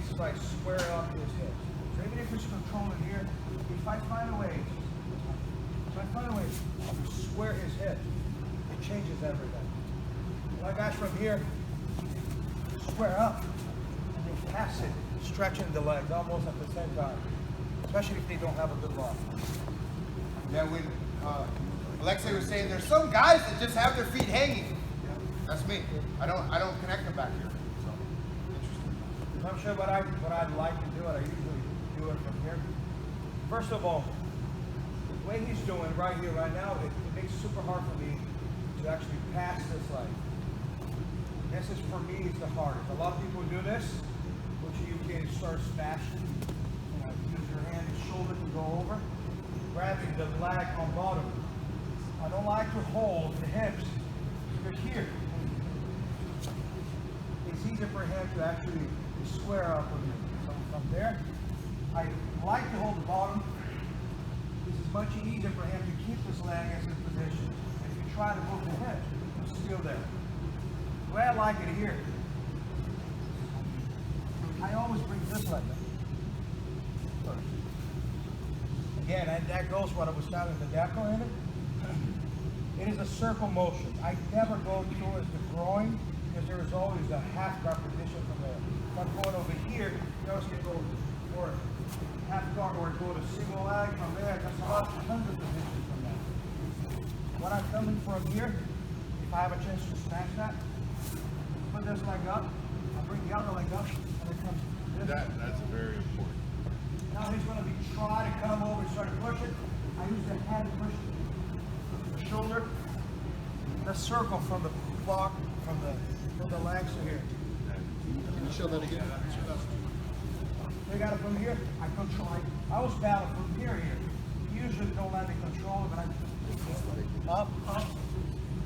it's like square up his hips. So even if it's controlling here, if I find a way to square his hips, it changes everything. My guys from here square up and they pass it, stretching the legs almost at the same time, especially if they don't have a good lock. Yeah, when Alexei was saying there's some guys that just have their feet hanging. That's me. I don't connect them back here. So interesting. I'm sure what I'd like to do, and I usually do it from here. First of all, the way he's doing right here, right now, it makes it super hard for me to actually pass this leg. This is, for me, is the hardest. A lot of people do this, which you can start smashing. Use your hand and shoulder to go over, grabbing the leg on bottom. I don't like to hold the hips. They're here. It's easier for him to actually square up with me. So from there, I like to hold the bottom. This is much easier for him to keep this leg as in position. And if you try to move the hip, it's still there. The way I like it here, I always bring this leg up first. Again, and that goes what I was telling the Jocko in it. It is a circle motion. I never go towards the groin because there is always a half guard position from there. If I'm going over here, you always can go for half guard or go to single leg from there. That's a lot of tons of positions from there. When I'm coming from here, if I have a chance to smash that, put this leg up, I bring the other leg up, and it comes this. That's very important. Now he's going to be trying to come over and start to push it. I use the hand to push it. Shoulder, the circle from the block, from the legs to here. Can you show that again? They got it from here. I control. I always battle from here. Usually don't let me control it, but I up.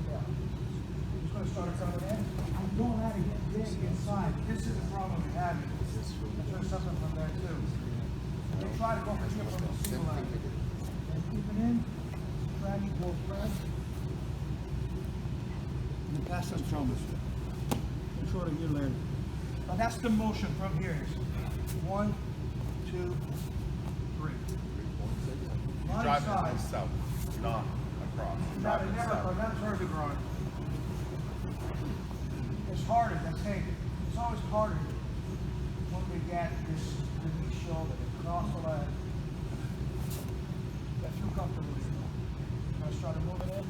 Yeah. I'm just going to start coming in. I don't let it get big inside. This is the problem we have. There's something from there too. They try to go for here from the single leg. And keep it in. Dragging both legs. And pass this from us. Control it here later. Now that's the motion from here. 1, 2, 3. You drive it south, not across. Not towards the groin. It's harder, that's it. It's always harder when we get this the knee shoulder, across the leg. I feel comfortable here. Let's try to move it in.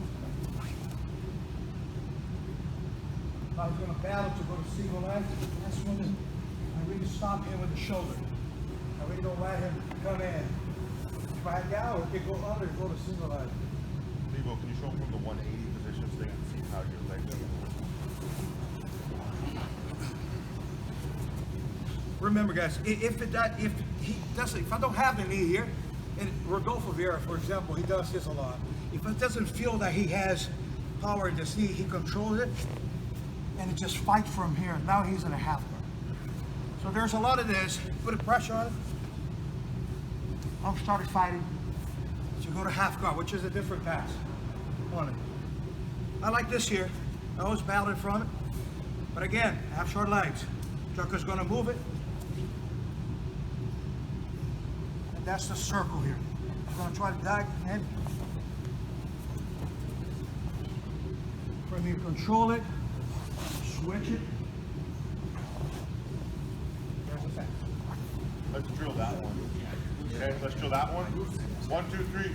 If I was going to battle to go to single leg, that's when I really stop him with the shoulder. I really don't let him come in. If I had down, it could go under and go to single leg. Libo, can you show him from the 180 position so they can see how your legs are? Remember, guys, if I don't have the knee here, and Rodolfo Vieira, for example, he does this a lot. If it doesn't feel that he has power in this knee, he controls it, and it just fights from here. Now he's in a half guard. So there's a lot of this. Put a pressure on it. I'll start fighting. So go to half guard, which is a different pass on it. I like this here. I always battle from it. But again, I have short legs. Jocko's going to move it. And that's the circle here. I'm going to try to dive in. From here, control it. Switch it. There's the fence. Let's drill that one. Okay, let's drill that one. 1, 2, 3.